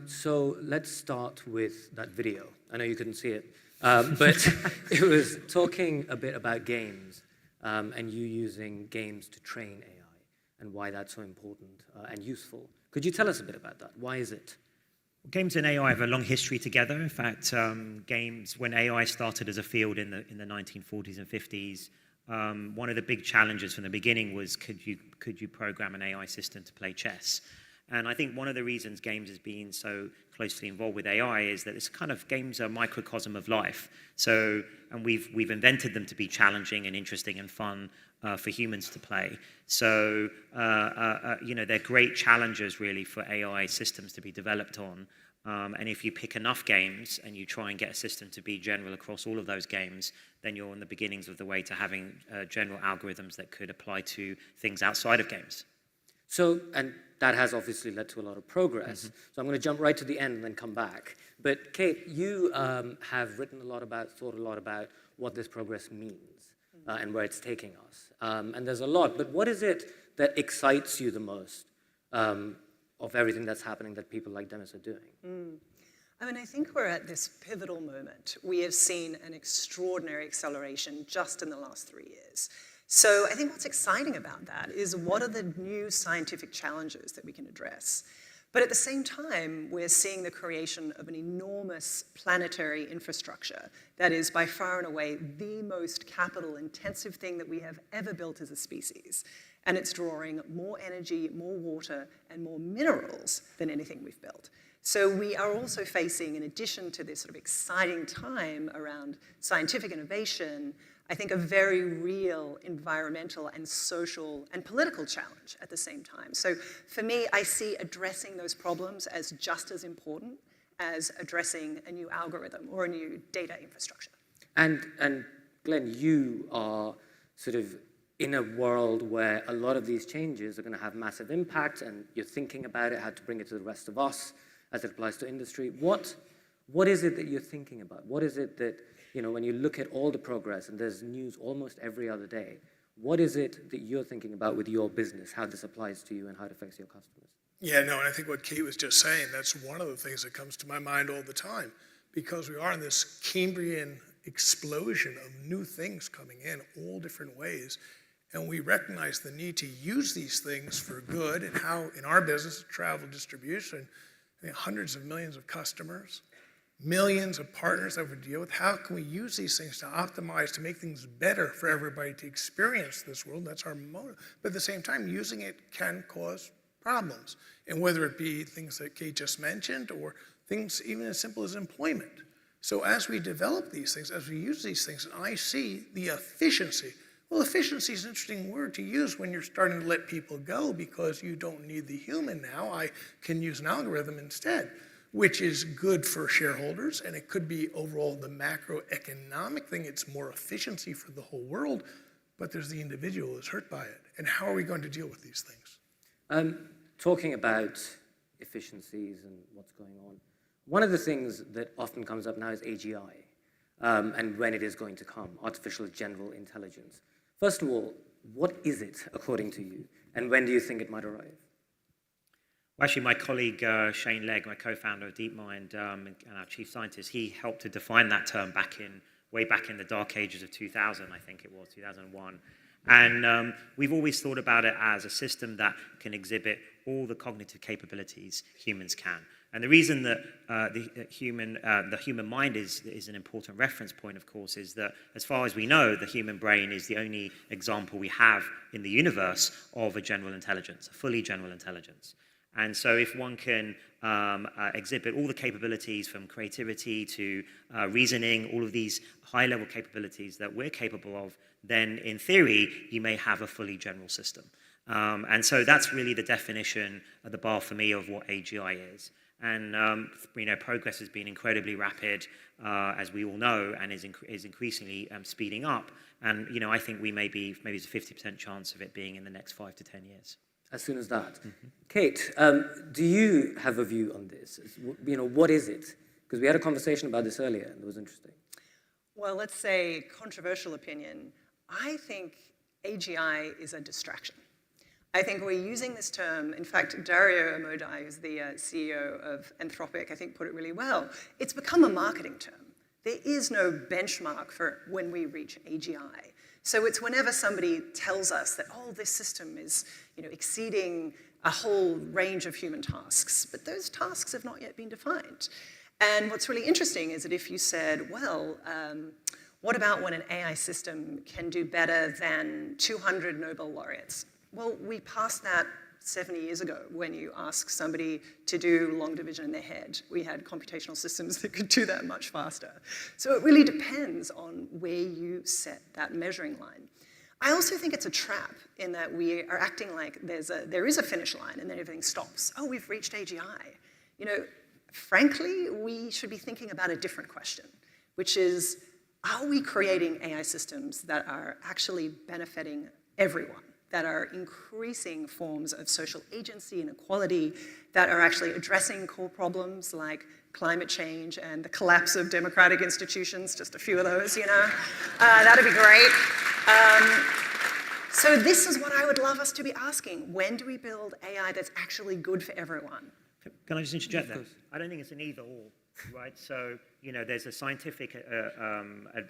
So let's start with that video. I know you couldn't see it, but it was talking a bit about games and you using games to train AI and why that's so important and useful. Could you tell us a bit about that? Why is it? Games and AI have a long history together. In fact, games, when AI started as a field in the 1940s and 50s, one of the big challenges from the beginning was could you program an AI system to play chess? And I think one of the reasons games has been so closely involved with AI is that it's kind of games are a microcosm of life. So, and we've invented them to be challenging and interesting and fun for humans to play. So, they're great challenges really for AI systems to be developed on. And if you pick enough games and you try and get a system to be general across all of those games, then you're on the beginnings of the way to having general algorithms that could apply to things outside of games. So, and that has obviously led to a lot of progress. Mm-hmm. So I'm going to jump right to the end and then come back. But Kate, you have thought a lot about what this progress means and where it's taking us. And there's a lot, but what is it that excites you the most of everything that's happening that people like Demis are doing? I mean, I think we're at this pivotal moment. We have seen an extraordinary acceleration just in the last 3 years. So I think what's exciting about that is what are the new scientific challenges that we can address? But at the same time, we're seeing the creation of an enormous planetary infrastructure that is by far and away the most capital-intensive thing that we have ever built as a species. And it's drawing more energy, more water, and more minerals than anything we've built. So we are also facing, in addition to this sort of exciting time around scientific innovation, I think a very real environmental and social and political challenge at the same time. So for me, I see addressing those problems as just as important as addressing a new algorithm or a new data infrastructure. And Glenn, you are sort of in a world where a lot of these changes are going to have massive impact, and you're thinking about it, how to bring it to the rest of us as it applies to industry. What is it that you're thinking about? What is it that, when you look at all the progress, and there's news almost every other day, what is it that you're thinking about with your business, how this applies to you and how it affects your customers? Yeah, no, and I think what Kate was just saying, that's one of the things that comes to my mind all the time, because we are in this Cambrian explosion of new things coming in all different ways, and we recognize the need to use these things for good, and how in our business, travel distribution, hundreds of millions of customers, millions of partners that we deal with. How can we use these things to optimize, to make things better for everybody to experience this world? That's our motive. But at the same time, using it can cause problems. And whether it be things that Kate just mentioned or things even as simple as employment. So as we develop these things, as we use these things, and I see the efficiency. Well, efficiency is an interesting word to use when you're starting to let people go because you don't need the human now. I can use an algorithm instead, which is good for shareholders, and it could be overall the macroeconomic thing. It's more efficiency for the whole world, but there's the individual who's hurt by it. And how are we going to deal with these things? Talking about efficiencies and what's going on, one of the things that often comes up now is AGI, and when it is going to come, artificial general intelligence. First of all, what is it, according to you, and when do you think it might arrive? Well, actually, my colleague Shane Legg, my co-founder of DeepMind and our chief scientist, he helped to define that term way back in the dark ages of 2000, I think it was, 2001. And we've always thought about it as a system that can exhibit all the cognitive capabilities humans can. And the reason that the human mind is an important reference point, of course, is that as far as we know, the human brain is the only example we have in the universe of a general intelligence, a fully general intelligence. And so if one can exhibit all the capabilities from creativity to reasoning, all of these high-level capabilities that we're capable of, then in theory, you may have a fully general system. And so that's really the definition of the bar for me of what AGI is. And progress has been incredibly rapid, as we all know, and is increasingly speeding up. And I think maybe there's a 50% chance of it being in the next 5 to 10 years. As soon as that. Mm-hmm. Kate, do you have a view on this? What is it? Because we had a conversation about this earlier, and it was interesting. Well, let's say controversial opinion. I think AGI is a distraction. I think we're using this term, in fact, Dario Amodei, who's the CEO of Anthropic, I think put it really well. It's become a marketing term. There is no benchmark for when we reach AGI. So it's whenever somebody tells us that, oh, this system is exceeding a whole range of human tasks, but those tasks have not yet been defined. And what's really interesting is that if you said, well, what about when an AI system can do better than 200 Nobel laureates? Well, we passed that 70 years ago when you ask somebody to do long division in their head. We had computational systems that could do that much faster. So it really depends on where you set that measuring line. I also think it's a trap in that we are acting like there is a finish line and then everything stops. Oh, we've reached AGI. Frankly, we should be thinking about a different question, which is, are we creating AI systems that are actually benefiting everyone, that are increasing forms of social agency and equality, that are actually addressing core problems like climate change and the collapse of democratic institutions, just a few of those, That'd be great. So this is what I would love us to be asking. When do we build AI that's actually good for everyone? Can I just interject there? I don't think it's an either or, right? So, there's a scientific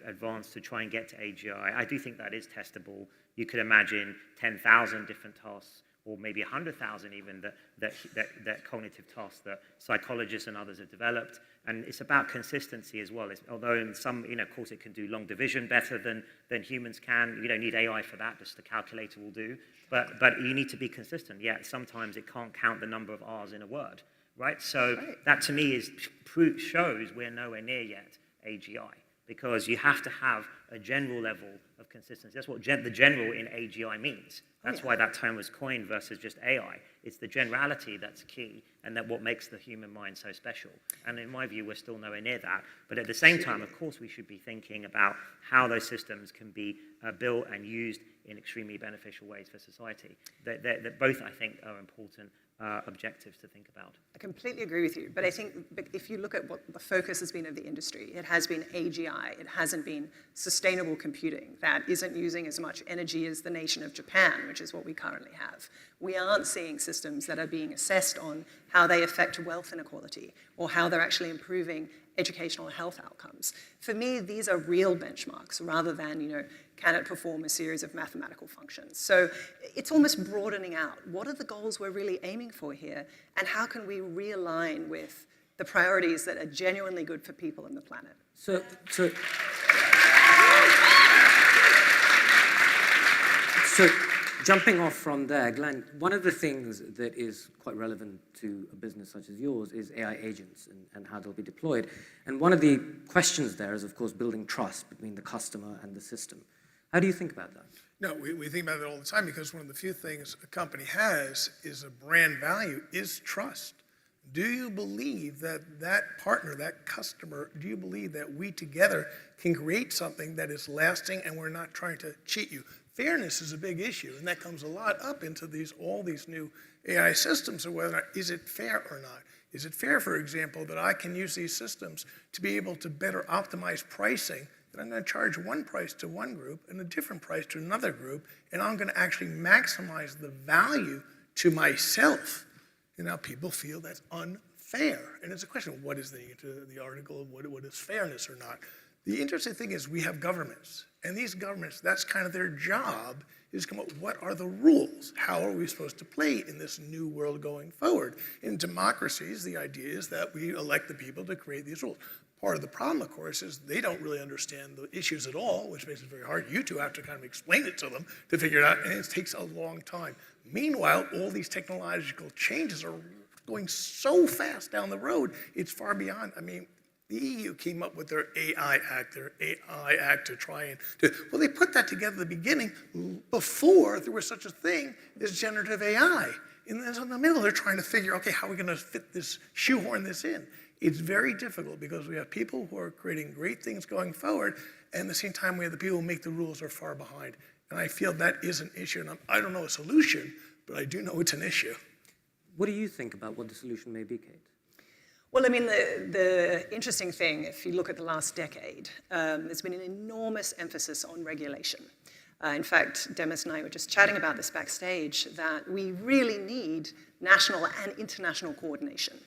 advance to try and get to AGI. I do think that is testable. You could imagine 10,000 different tasks, or maybe 100,000 even, that cognitive tasks that psychologists and others have developed. And it's about consistency as well. Although in some, of course, it can do long division better than humans can. You don't need AI for that, just the calculator will do. But you need to be consistent. Yeah, sometimes it can't count the number of R's in a word, right? So that to me shows we're nowhere near yet AGI, because you have to have a general level of consistency. That's what the general in AGI means. That's why that term was coined versus just AI. It's the generality that's key, and that what makes the human mind so special. And in my view, we're still nowhere near that. But at the same time, of course, we should be thinking about how those systems can be built and used in extremely beneficial ways for society. That both, I think, are important objectives to think about. I completely agree with you, but I think if you look at what the focus has been of the industry, it has been AGI, it hasn't been sustainable computing that isn't using as much energy as the nation of Japan, which is what we currently have. We aren't seeing systems that are being assessed on how they affect wealth inequality or how they're actually improving educational health outcomes. For me, these are real benchmarks rather than, can it perform a series of mathematical functions? So it's almost broadening out. What are the goals we're really aiming for here? And how can we realign with the priorities that are genuinely good for people and the planet? So jumping off from there, Glenn, one of the things that is quite relevant to a business such as yours is AI agents and how they'll be deployed. And one of the questions there is, of course, building trust between the customer and the system. How do you think about that? No, we think about it all the time, because one of the few things a company has is a brand value, is trust. Do you believe that partner, that customer, do you believe that we together can create something that is lasting and we're not trying to cheat you? Fairness is a big issue, and that comes a lot up into all these new AI systems, of whether or not, is it fair or not? Is it fair, for example, that I can use these systems to be able to better optimize pricing, that I'm going to charge one price to one group and a different price to another group, and I'm going to actually maximize the value to myself? People feel that's unfair. And it's a question of what is the article, what is fairness or not. The interesting thing is we have governments, and these governments, that's kind of their job, is to come up with what are the rules? How are we supposed to play in this new world going forward? In democracies, the idea is that we elect the people to create these rules. Part of the problem, of course, is they don't really understand the issues at all, which makes it very hard. You two have to kind of explain it to them to figure it out, and it takes a long time. Meanwhile, all these technological changes are going so fast down the road, it's far beyond. The EU came up with their AI Act to try and do, well, they put that together at the beginning before there was such a thing as generative AI. And then in the middle, they're trying to figure, okay, how are we going to fit this, shoehorn this in? It's very difficult because we have people who are creating great things going forward, and at the same time, we have the people who make the rules are far behind. And I feel that is an issue, and I don't know a solution, but I do know it's an issue. What do you think about what the solution may be, Kate? Well, the interesting thing, if you look at the last decade, there's been an enormous emphasis on regulation. In fact, Demis and I were just chatting about this backstage, that we really need national and international coordination.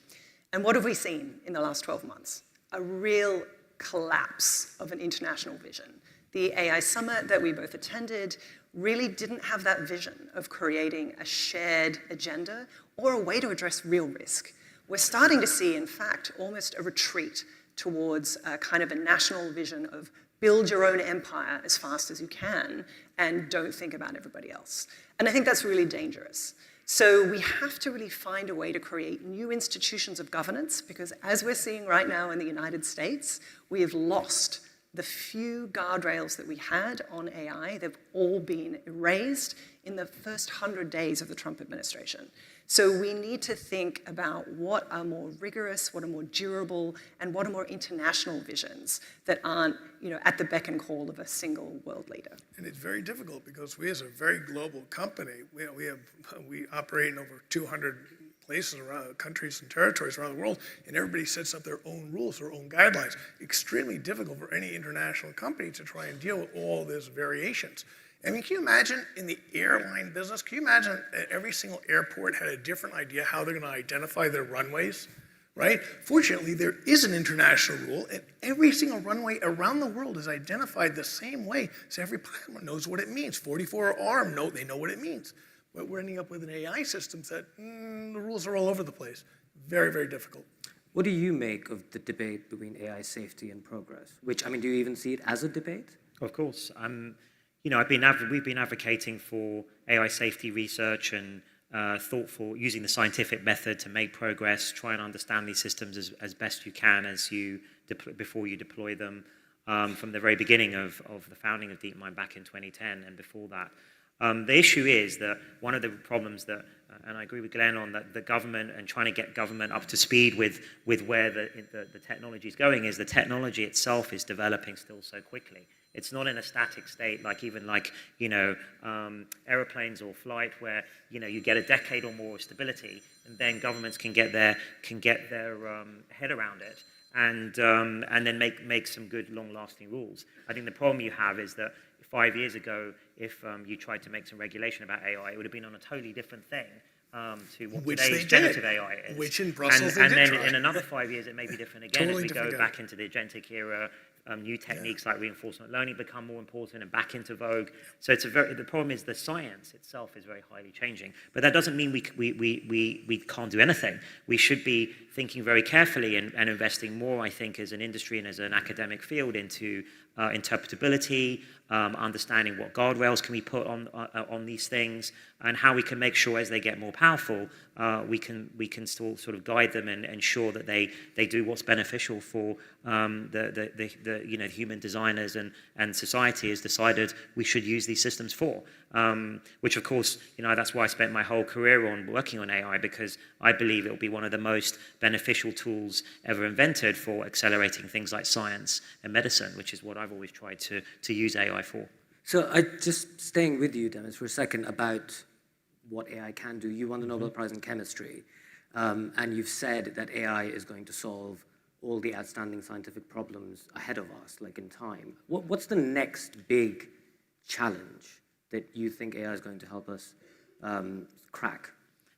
And what have we seen in the last 12 months? A real collapse of an international vision. The AI summit that we both attended really didn't have that vision of creating a shared agenda or a way to address real risk. We're starting to see, in fact, almost a retreat towards a kind of a national vision of build your own empire as fast as you can and don't think about everybody else. And I think that's really dangerous. So we have to really find a way to create new institutions of governance, because as we're seeing right now in the United States, we have lost the few guardrails that we had on AI. They've all been erased in the first 100 days of the Trump administration. So we need to think about what are more rigorous, what are more durable, and what are more international visions that aren't, at the beck and call of a single world leader. And it's very difficult because we, as a very global company, we operate in over 200 places around countries and territories around the world, and everybody sets up their own rules, their own guidelines. Extremely difficult for any international company to try and deal with all these variations. I mean, can you imagine in the airline business, can you imagine every single airport had a different idea how they're going to identify their runways, right? Fortunately, there is an international rule, and every single runway around the world is identified the same way, so every pilot knows what it means. 44 arm, they know what it means. But we're ending up with an AI system that the rules are all over the place. Very, very difficult. What do you make of the debate between AI safety and progress? Which, do you even see it as a debate? Of course. We've been advocating for AI safety research and thoughtful, using the scientific method to make progress, try and understand these systems as best you can before you deploy them, from the very beginning of the founding of DeepMind back in 2010 and before that. The issue is that one of the problems that, and I agree with Glenn on that, the government and trying to get government up to speed with where the technology is going, is the technology itself is developing still so quickly. It's not in a static state like airplanes or flight where you get a decade or more of stability, and then governments can get their head around it and then make some good long-lasting rules. I think the problem you have is that 5 years ago, if you tried to make some regulation about AI, it would have been on a totally different thing to what today's generative AI is. Which in Brussels and then in another 5 years, it may be different again Totally as we different go again. back into the agentic era. New techniques like reinforcement learning become more important and back into vogue. So the problem is the science itself is very highly changing. But that doesn't mean we can't do anything. We should be thinking very carefully and investing more, I think, as an industry and as an academic field into interpretability, understanding what guardrails can we put on these things, and how we can make sure as they get more powerful, we can still sort of guide them and ensure that they do what's beneficial for the human designers and society has decided we should use these systems for. Which of course, that's why I spent my whole career on working on AI, because I believe it will be one of the most beneficial tools ever invented for accelerating things like science and medicine, which is what I've always tried to use AI for. So just staying with you, Demis, for a second about what AI can do. You won the Nobel Prize in Chemistry, and you've said that AI is going to solve all the outstanding scientific problems ahead of us, like in time. What's the next big challenge that you think AI is going to help us crack?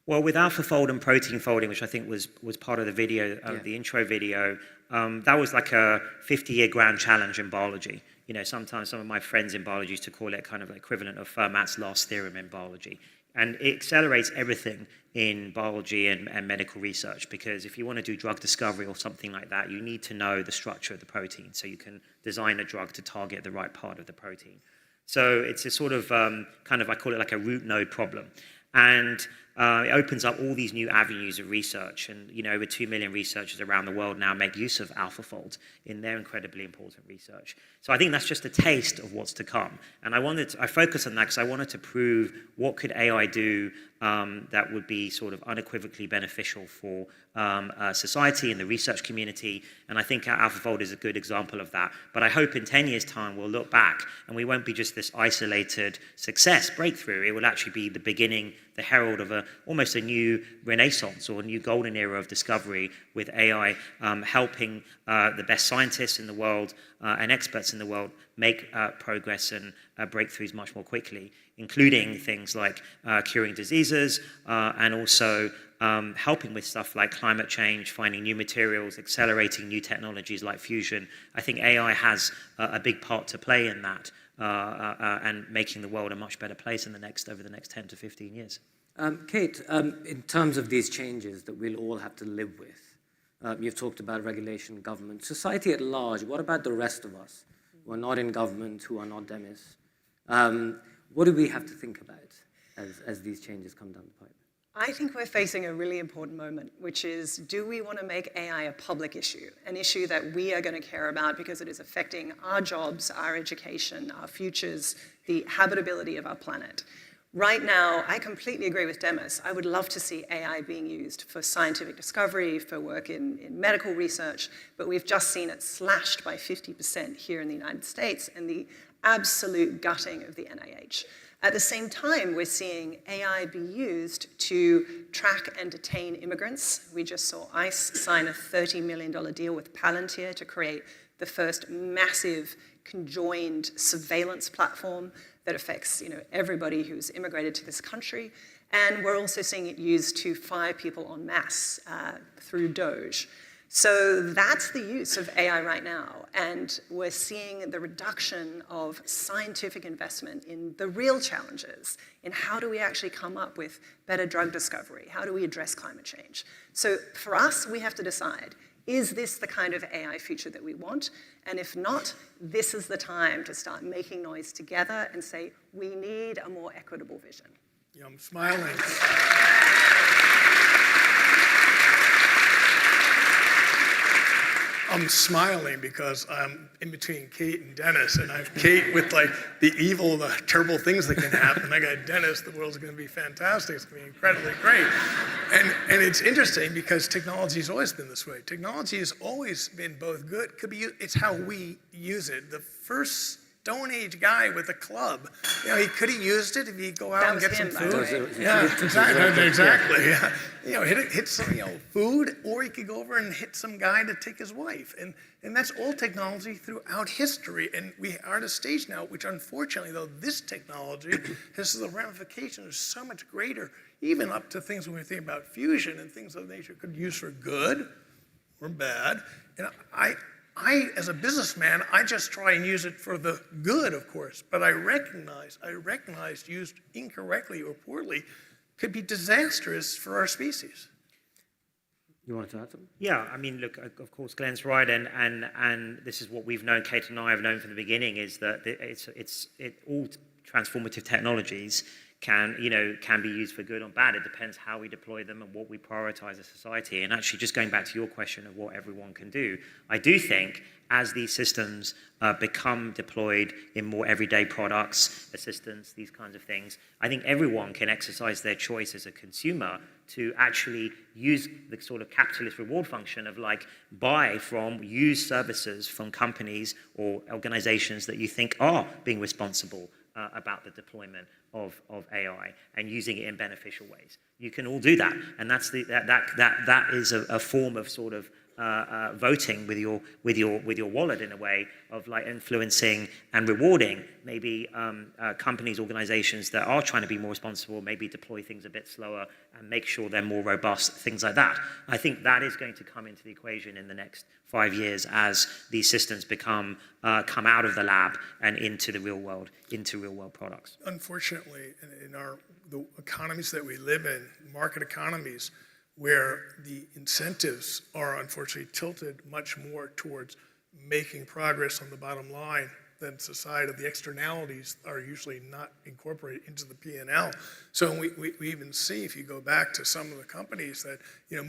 Well, with AlphaFold and protein folding, which I think was part of the video, the intro video, that was like a 50-year grand challenge in biology. Sometimes some of my friends in biology used to call it kind of the equivalent of Fermat's last theorem in biology. And it accelerates everything in biology and medical research, because if you want to do drug discovery or something like that, you need to know the structure of the protein so you can design a drug to target the right part of the protein. So it's a sort of I call it like a root node problem. And it opens up all these new avenues of research. And, over 2 million researchers around the world now make use of AlphaFold in their incredibly important research. So I think that's just a taste of what's to come. And I focus on that because I wanted to prove what could AI do that would be sort of unequivocally beneficial for society and the research community. And I think AlphaFold is a good example of that. But I hope in 10 years' time we'll look back and we won't be just this isolated success breakthrough. It will actually be the beginning, the herald of a almost a new renaissance or a new golden era of discovery with AI helping the best scientists in the world and experts in the world make progress and breakthroughs much more quickly, including things like curing diseases and also helping with stuff like climate change, finding new materials, accelerating new technologies like fusion. I think AI has a big part to play in that and making the world a much better place over the next 10 to 15 years. Kate, in terms of these changes that we'll all have to live with, you've talked about regulation, government, society at large. What about the rest of us who are not in government, who are not Demis? What do we have to think about as these changes come down the pipe? I think we're facing a really important moment, which is, do we want to make AI a public issue, an issue that we are going to care about because it is affecting our jobs, our education, our futures, the habitability of our planet? Right now, I completely agree with Demis. I would love to see AI being used for scientific discovery, for work in medical research, but we've just seen it slashed by 50% here in the United States and the absolute gutting of the NIH. At the same time, we're seeing AI be used to track and detain immigrants. We just saw ICE sign a $30 million deal with Palantir to create the first massive conjoined surveillance platform that affects everybody who's immigrated to this country. And we're also seeing it used to fire people en masse through Doge. So that's the use of AI right now, and we're seeing the reduction of scientific investment in the real challenges, in how do we actually come up with better drug discovery, how do we address climate change. So for us, we have to decide, is this the kind of AI future that we want? And if not, this is the time to start making noise together and say, we need a more equitable vision. Yeah, I'm smiling. I'm smiling because I'm in between Kate and Demis, and I have Kate with like the evil, the terrible things that can happen. I got Demis, the world's going to be fantastic. It's going to be incredibly great. And it's interesting because technology has always been this way. Technology has always been both good, it's how we use it. The first Stone Age guy with a club, he could have used it if he'd go out and get some food. Yeah, exactly. Yeah. Hit some food, or he could go over and hit some guy to take his wife. And that's all technology throughout history. And we are at a stage now, which unfortunately, though, this technology has the ramifications are so much greater, even up to things when we think about fusion and things of nature could use for good or bad. And I, as a businessman, I just try and use it for the good, of course, but I recognize used incorrectly or poorly could be disastrous for our species. You want to add something? Yeah, I mean, look, of course, Glenn's right, and this is what we've known, Kate and I have known from the beginning, is that all transformative technologies can be used for good or bad. It depends how we deploy them and what we prioritize as society. And actually, just going back to your question of what everyone can do, I do think as these systems become deployed in more everyday products, assistants, these kinds of things, I think everyone can exercise their choice as a consumer to actually use the sort of capitalist reward function of use services from companies or organizations that you think are being responsible about the deployment of AI and using it in beneficial ways. You can all do that, and that is a form of sort of voting with your wallet in a way of influencing and rewarding maybe companies, organizations that are trying to be more responsible, maybe deploy things a bit slower and make sure they're more robust, things like that. I think that is going to come into the equation in the next 5 years as these systems come out of the lab and into the real world, into real world products. Unfortunately, in the economies that we live in, market economies, where the incentives are unfortunately tilted much more towards making progress on the bottom line than society. The externalities are usually not incorporated into the P&L. So we even see, if you go back to some of the companies that,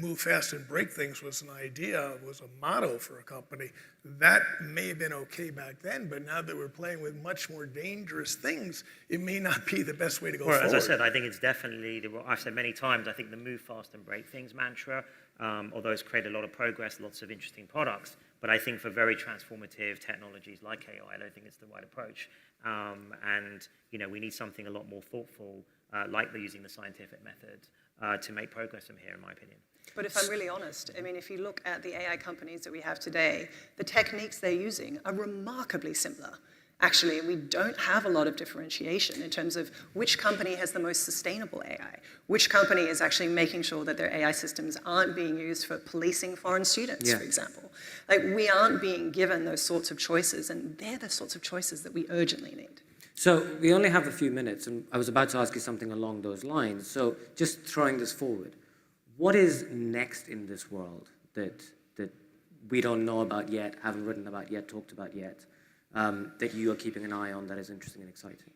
move fast and break things was an idea, was a motto for a company. That may have been okay back then, but now that we're playing with much more dangerous things, it may not be the best way to go forward. As I said, I think it's definitely, I've said many times, I think the move fast and break things mantra, although it's created a lot of progress, lots of interesting products, but I think for very transformative technologies like AI, I don't think it's the right approach. And we need something a lot more thoughtful, like using the scientific method, to make progress from here, in my opinion. But if I'm really honest, I mean, if you look at the AI companies that we have today, the techniques they're using are remarkably similar. Actually, we don't have a lot of differentiation in terms of which company has the most sustainable AI, which company is actually making sure that their AI systems aren't being used for policing foreign students, for example. Like, we aren't being given those sorts of choices, and they're the sorts of choices that we urgently need. So we only have a few minutes, and I was about to ask you something along those lines. So just throwing this forward, what is next in this world that we don't know about yet, haven't written about yet, talked about yet, that you are keeping an eye on that is interesting and exciting?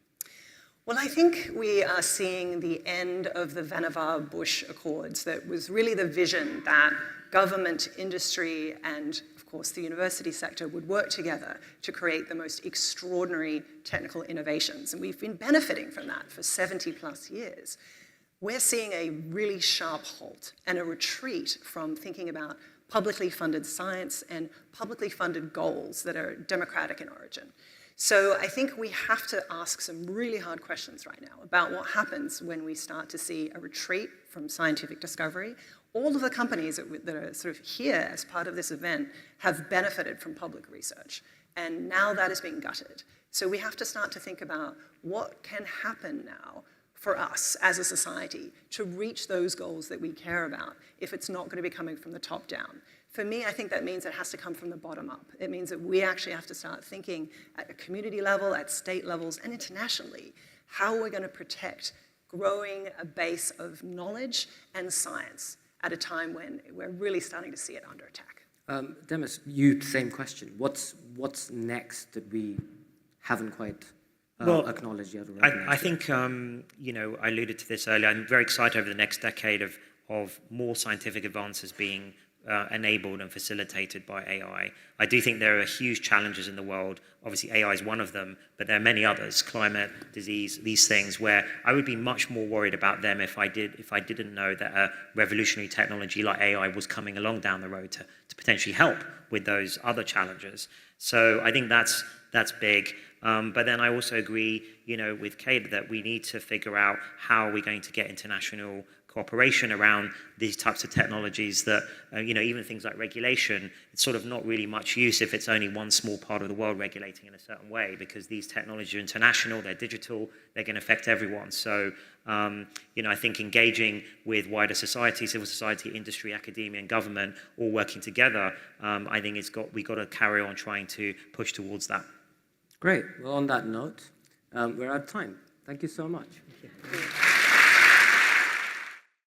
Well, I think we are seeing the end of the Vannevar-Bush Accords. That was really the vision that government, industry, and of course the university sector would work together to create the most extraordinary technical innovations. And we've been benefiting from that for 70 plus years. We're seeing a really sharp halt and a retreat from thinking about publicly funded science and publicly funded goals that are democratic in origin. So I think we have to ask some really hard questions right now about what happens when we start to see a retreat from scientific discovery. All of the companies that are sort of here as part of this event have benefited from public research, and now that is being gutted. So we have to start to think about what can happen now for us as a society to reach those goals that we care about if it's not going to be coming from the top down. For me, I think that means it has to come from the bottom up. It means that we actually have to start thinking at a community level, at state levels, and internationally, how we're going to protect growing a base of knowledge and science at a time when we're really starting to see it under attack. Demis, same question. What's next that we haven't quite acknowledged yet? I think, I alluded to this earlier. I'm very excited over the next decade of more scientific advances being enabled and facilitated by AI. I do think there are huge challenges in the world. Obviously, AI is one of them, but there are many others, climate, disease, these things, where I would be much more worried about them if I didn't know that a revolutionary technology like AI was coming along down the road to potentially help with those other challenges. So I think that's big. But then I also agree, with Kate that we need to figure out how we're going to get international cooperation around these types of technologies that, even things like regulation, it's sort of not really much use if it's only one small part of the world regulating in a certain way, because these technologies are international, they're digital, they're going to affect everyone. So, I think engaging with wider society, civil society, industry, academia, and government, all working together, I think we've got to carry on trying to push towards that. Great. Well, on that note, we're out of time. Thank you so much. Thank you.